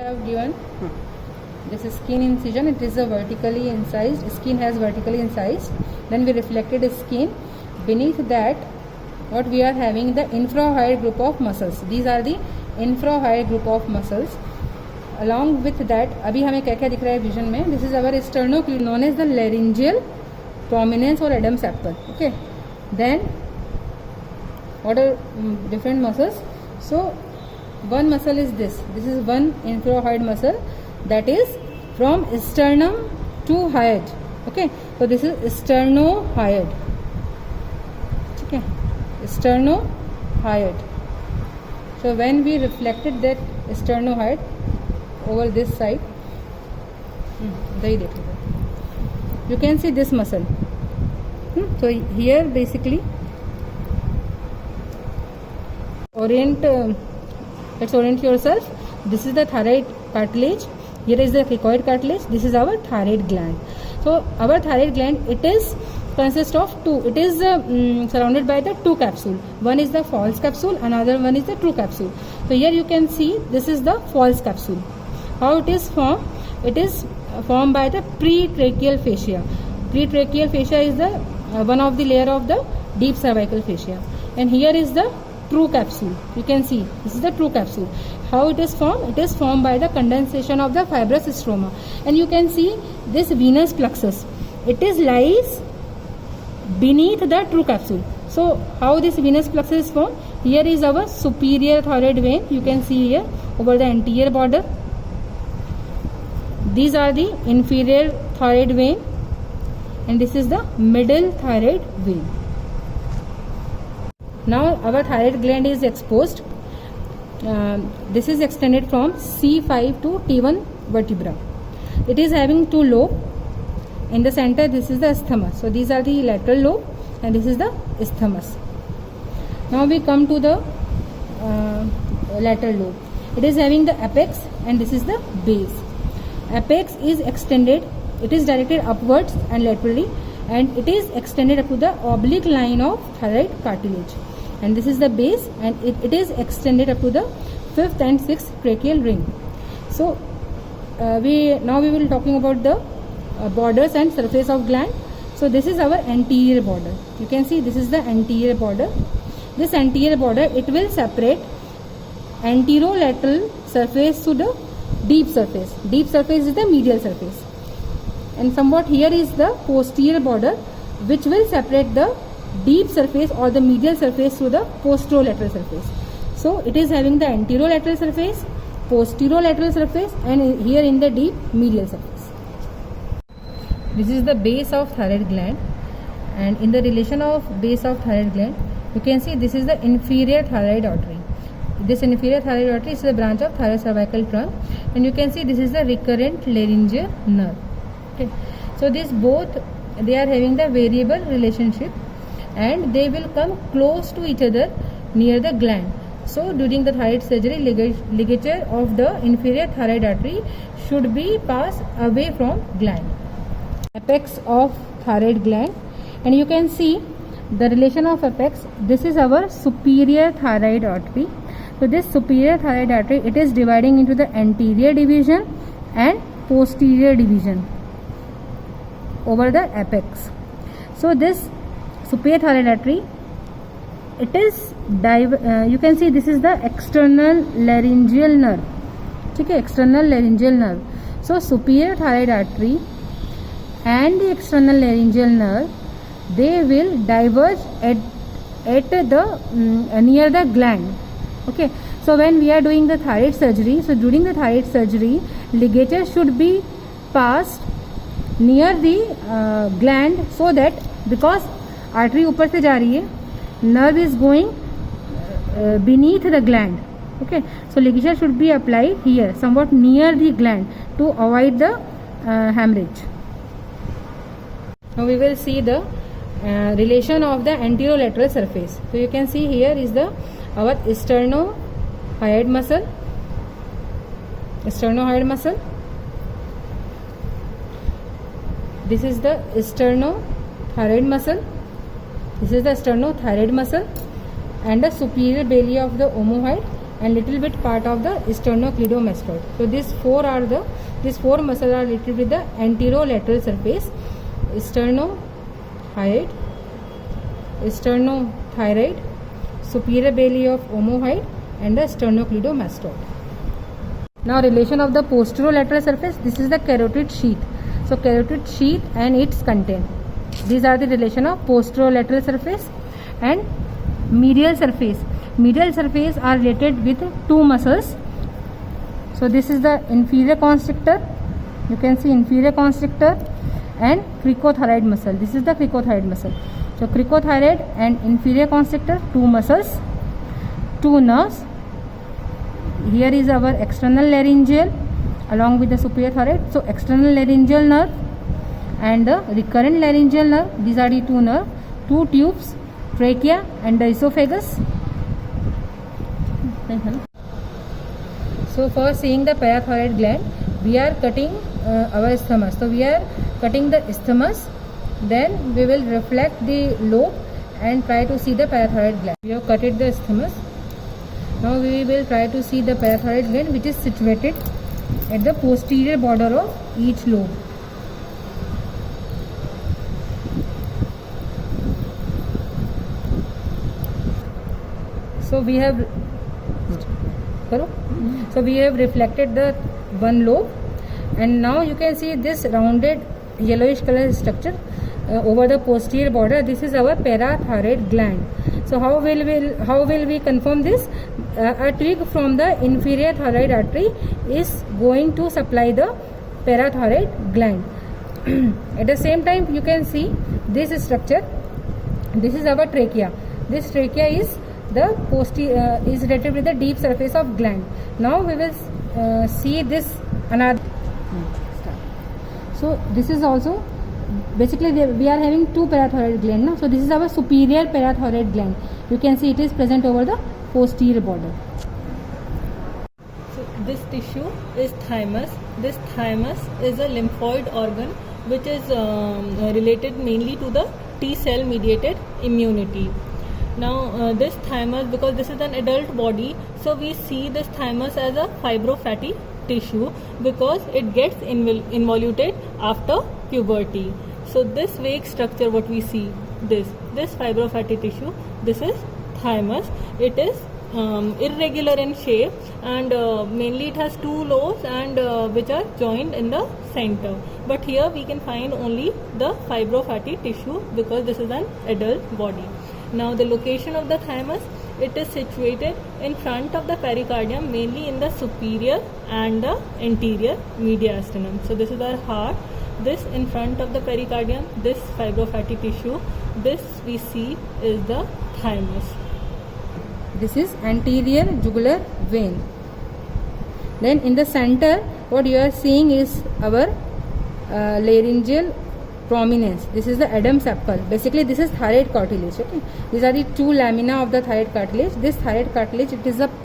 have given this is skin incision. It is a vertically incised skin, has vertically incised. Then we reflected skin. Beneath that, what we are having, the infrahyoid group of muscles. These are the infrahyoid group of muscles. Along with that, अभी हमें क्या क्या दिख रहा है vision में? This is our sternocleidomastoid, known as the laryngeal prominence or Adam's apple. Okay. Then what are different muscles? So one muscle is this. This is one infrahyoid muscle that is from sternum to hyoid. Okay. So this is sternohyoid. Okay. Sternohyoid. So when we reflected that sternohyoid over this side, you can see this muscle. So here basically let's orient yourself. This is the thyroid cartilage. Here is the cricoid cartilage. This is our thyroid gland. So our thyroid gland, it is consists of two. It is surrounded by the two capsule. One is the false capsule, another one is the true capsule. So here you can see this is the false capsule. How it is formed? It is formed by the pretracheal fascia. Pretracheal fascia is the one of the layer of the deep cervical fascia. And here is the true capsule. You can see this is the true capsule. How it is formed? It is formed by the condensation of the fibrous stroma. And you can see this venous plexus. It is lies beneath the true capsule. So how this venous plexus is formed? Here is our superior thyroid vein. You can see here over the anterior border. These are the inferior thyroid vein, and this is the middle thyroid vein. Now our thyroid gland is exposed. This is extended from C5 to T1 vertebra. It is having two lobes. In the center, this is the isthmus. So these are the lateral lobe, and this is the isthmus. Now we come to the lateral lobe. It is having the apex, and this is the base. Apex is extended. It is directed upwards and laterally, and it is extended up to the oblique line of thyroid cartilage. And this is the base, and it is extended up to the 5th and 6th tracheal ring. So we will talking about the borders and surface of gland. So this is our anterior border. You can see this is the anterior border. This anterior border, it will separate anterolateral surface to the deep surface. Deep surface is the medial surface, and somewhat here is the posterior border, which will separate the deep surface or the medial surface to the posterolateral surface. So it is having the anterolateral surface, posterolateral surface, and here in the deep medial surface. This is the base of thyroid gland, and in the relation of base of thyroid gland, you can see this is the inferior thyroid artery. This inferior thyroid artery is the branch of thyrocervical trunk, and you can see this is the recurrent laryngeal nerve. Okay. So these both, they are having the variable relationship, and they will come close to each other near the gland. So during the thyroid surgery, ligature of the inferior thyroid artery should be passed away from gland. Apex of thyroid gland, and you can see the relation of apex. This is our superior thyroid artery. So this superior thyroid artery, it is dividing into the anterior division and posterior division over the apex. So this superior thyroid artery, it is you can see this is the external laryngeal nerve. Okay, external laryngeal nerve. So superior thyroid artery and the external laryngeal nerve, they will diverge at the near the gland. Okay, so when we are doing the thyroid surgery, so during the thyroid surgery, ligature should be passed near the gland, so that because artery ऊपर से जा रही है, nerve is going beneath the gland. Okay, so ligature should be applied here, somewhat near the gland, to avoid the hemorrhage. Now we will see the relation of the anterolateral surface. So you can see here is the our sternohyoid muscle. Sternohyoid muscle. This is the sternothyroid muscle. This is the sternothyroid muscle, and the superior belly of the omohyoid, and little bit part of the sternocleidomastoid. So these four muscles are related with the anterolateral surface: sternohyoid, sternothyroid, superior belly of omohyoid, and the sternocleidomastoid. Now relation of the posterolateral surface. This is the carotid sheath. So carotid sheath and its content. These are the relation of posterolateral surface and medial surface. Medial surface are related with two muscles. So this is the inferior constrictor. You can see inferior constrictor and cricothyroid muscle. This is the cricothyroid muscle. So cricothyroid and inferior constrictor, two muscles, two nerves. Here is our external laryngeal along with the superior thyroid. So external laryngeal nerve and the recurrent laryngeal nerve. These are the two nerves, two tubes, trachea and the esophagus. So for seeing the parathyroid gland, we are cutting our isthmus. So we are cutting the isthmus, then we will reflect the lobe and try to see the parathyroid gland. We have cutted the isthmus. Now we will try to see the parathyroid gland, which is situated at the posterior border of each lobe. So we have reflected the one lobe, and now you can see this rounded yellowish color structure over the posterior border. This is our parathyroid gland. So how will we confirm this? A twig from the inferior thyroid artery is going to supply the parathyroid gland. At the same time, you can see this structure. This is our trachea. This trachea is related with the deep surface of gland. Now we will see this another. So this is also basically we are having two parathyroid gland now. So this is our superior parathyroid gland. You can see it is present over the posterior border. So this tissue is thymus. This thymus is a lymphoid organ which is related mainly to the T cell mediated immunity. Now this thymus, because this is an adult body, so we see this thymus as a fibrofatty tissue because it gets involuted after puberty. So this vague structure what we see, this fibrofatty tissue, this is thymus. It is irregular in shape and mainly it has two lobes and which are joined in the center. But here we can find only the fibrofatty tissue because this is an adult body. Now the location of the thymus, it is situated in front of the pericardium, mainly in the superior and the anterior mediastinum. So this is our heart. This in front of the pericardium, this fibrofatty tissue, this we see is the thymus. This is anterior jugular vein. Then in the center, what you are seeing is our laryngeal prominence. This is the Adam's apple. Basically this is thyroid cartilage. Okay, these are the two lamina of the thyroid cartilage. This thyroid cartilage, it is a